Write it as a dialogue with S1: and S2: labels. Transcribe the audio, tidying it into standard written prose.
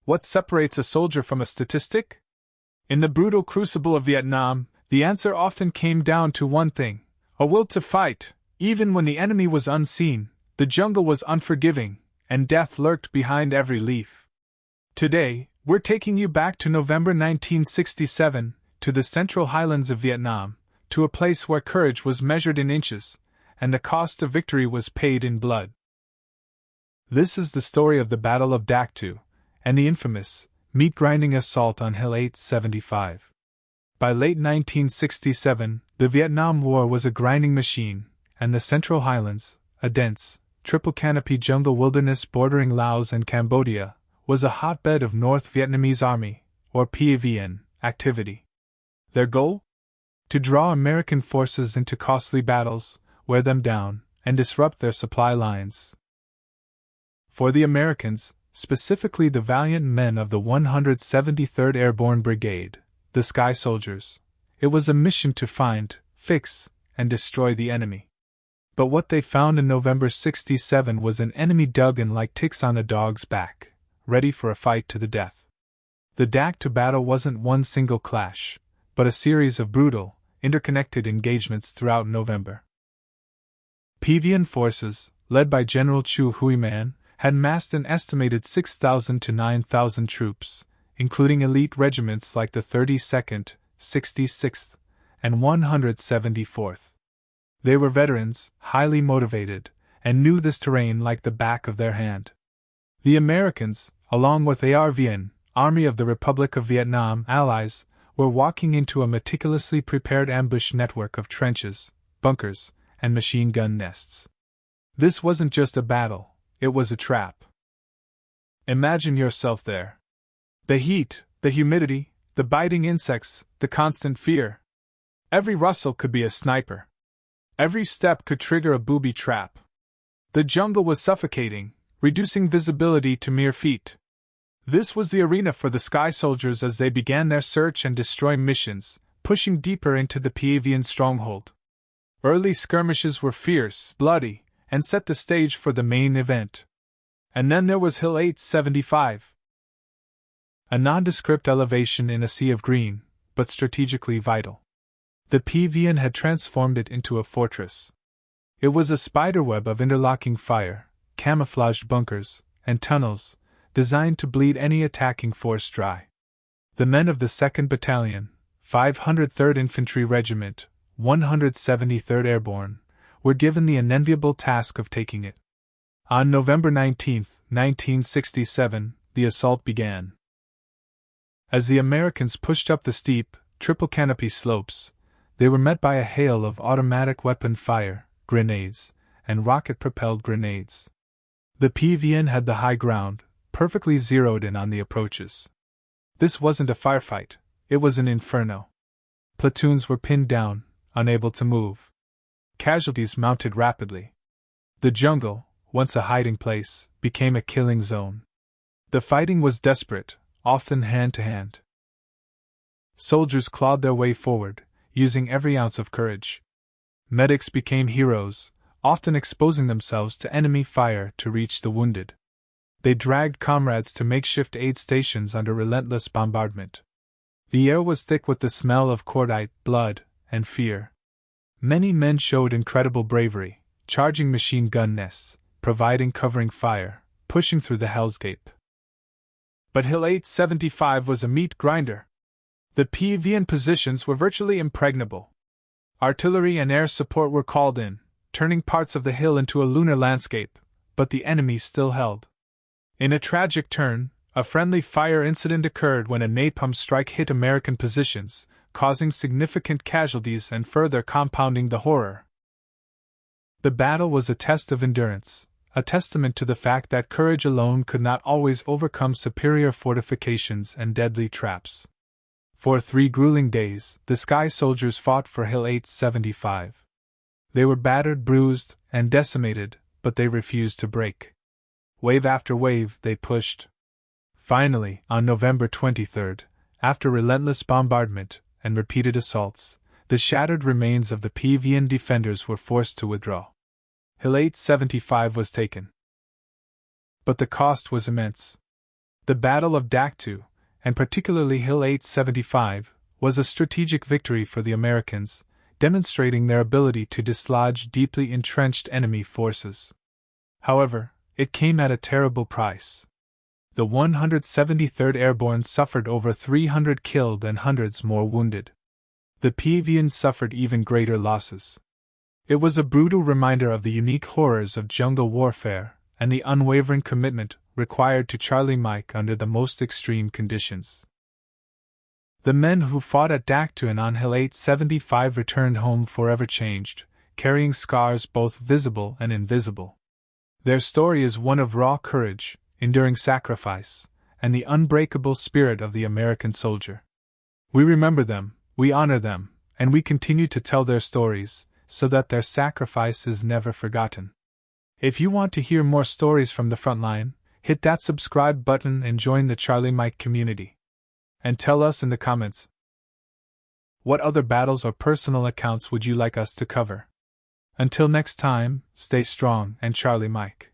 S1: What separates a soldier from a statistic? In the brutal crucible of Vietnam, the answer often came down to one thing: a will to fight. Even when the enemy was unseen, the jungle was unforgiving, and death lurked behind every leaf. Today, we're taking you back to November 1967, to the central highlands of Vietnam, to a place where courage was measured in inches, and the cost of victory was paid in blood. This is the story of the Battle of Dak To, and the infamous, meat-grinding assault on Hill 875. By late 1967, the Vietnam War was a grinding machine, and the Central Highlands, a dense, triple-canopy jungle wilderness bordering Laos and Cambodia, was a hotbed of North Vietnamese Army, or PAVN, activity. Their goal? To draw American forces into costly battles, wear them down, and disrupt their supply lines. For the Americans, specifically the valiant men of the 173rd Airborne Brigade, the Sky Soldiers, it was a mission to find, fix, and destroy the enemy. But what they found in November '67 was an enemy dug in like ticks on a dog's back, ready for a fight to the death. The Dak To battle wasn't one single clash, but a series of brutal, interconnected engagements throughout November. PAVN forces, led by General Chu Huy Man, had massed an estimated 6,000 to 9,000 troops, including elite regiments like the 32nd, 66th, and 174th. They were veterans, highly motivated, and knew this terrain like the back of their hand. The Americans, along with ARVN, Army of the Republic of Vietnam allies, were walking into a meticulously prepared ambush network of trenches, bunkers, and machine gun nests. This wasn't just a battle. It was a trap. Imagine yourself there. The heat, the humidity, the biting insects, the constant fear. Every rustle could be a sniper. Every step could trigger a booby trap. The jungle was suffocating, reducing visibility to mere feet. This was the arena for the Sky Soldiers as they began their search and destroy missions, pushing deeper into the PAVN stronghold. Early skirmishes were fierce, bloody, and set the stage for the main event. And then there was Hill 875. A nondescript elevation in a sea of green, but strategically vital. The PAVN had transformed it into a fortress. It was a spiderweb of interlocking fire, camouflaged bunkers, and tunnels, designed to bleed any attacking force dry. The men of the 2nd Battalion, 503rd Infantry Regiment, 173rd Airborne, were given the unenviable task of taking it. On November 19, 1967, the assault began. As the Americans pushed up the steep, triple-canopy slopes, they were met by a hail of automatic weapon fire, grenades, and rocket-propelled grenades. The PAVN had the high ground, perfectly zeroed in on the approaches. This wasn't a firefight, it was an inferno. Platoons were pinned down, unable to move. Casualties mounted rapidly. The jungle, once a hiding place, became a killing zone. The fighting was desperate, often hand-to-hand. Soldiers clawed their way forward, using every ounce of courage. Medics became heroes, often exposing themselves to enemy fire to reach the wounded. They dragged comrades to makeshift aid stations under relentless bombardment. The air was thick with the smell of cordite, blood, and fear. Many men showed incredible bravery, charging machine gun nests, providing covering fire, pushing through the Hell's Gate. But Hill 875 was a meat grinder. The PAVN positions were virtually impregnable. Artillery and air support were called in, turning parts of the hill into a lunar landscape, but the enemy still held. In a tragic turn, a friendly fire incident occurred when a napalm strike hit American positions, causing significant casualties and further compounding the horror. The battle was a test of endurance, a testament to the fact that courage alone could not always overcome superior fortifications and deadly traps. For 3 grueling days, the Sky Soldiers fought for Hill 875. They were battered, bruised, and decimated, but they refused to break. Wave after wave, they pushed. Finally, on November 23, after relentless bombardment and repeated assaults, the shattered remains of the PAVN defenders were forced to withdraw. Hill 875 was taken. But the cost was immense. The Battle of Dak To, and particularly Hill 875, was a strategic victory for the Americans, demonstrating their ability to dislodge deeply entrenched enemy forces. However, it came at a terrible price. The 173rd Airborne suffered over 300 killed and hundreds more wounded. The PAVN suffered even greater losses. It was a brutal reminder of the unique horrors of jungle warfare and the unwavering commitment required to Charlie Mike under the most extreme conditions. The men who fought at Dak To and on Hill 875 returned home forever changed, carrying scars both visible and invisible. Their story is one of raw courage, enduring sacrifice, and the unbreakable spirit of the American soldier. We remember them, we honor them, and we continue to tell their stories, so that their sacrifice is never forgotten. If you want to hear more stories from the front line, hit that subscribe button and join the Charlie Mike community. And tell us in the comments, what other battles or personal accounts would you like us to cover? Until next time, stay strong and Charlie Mike.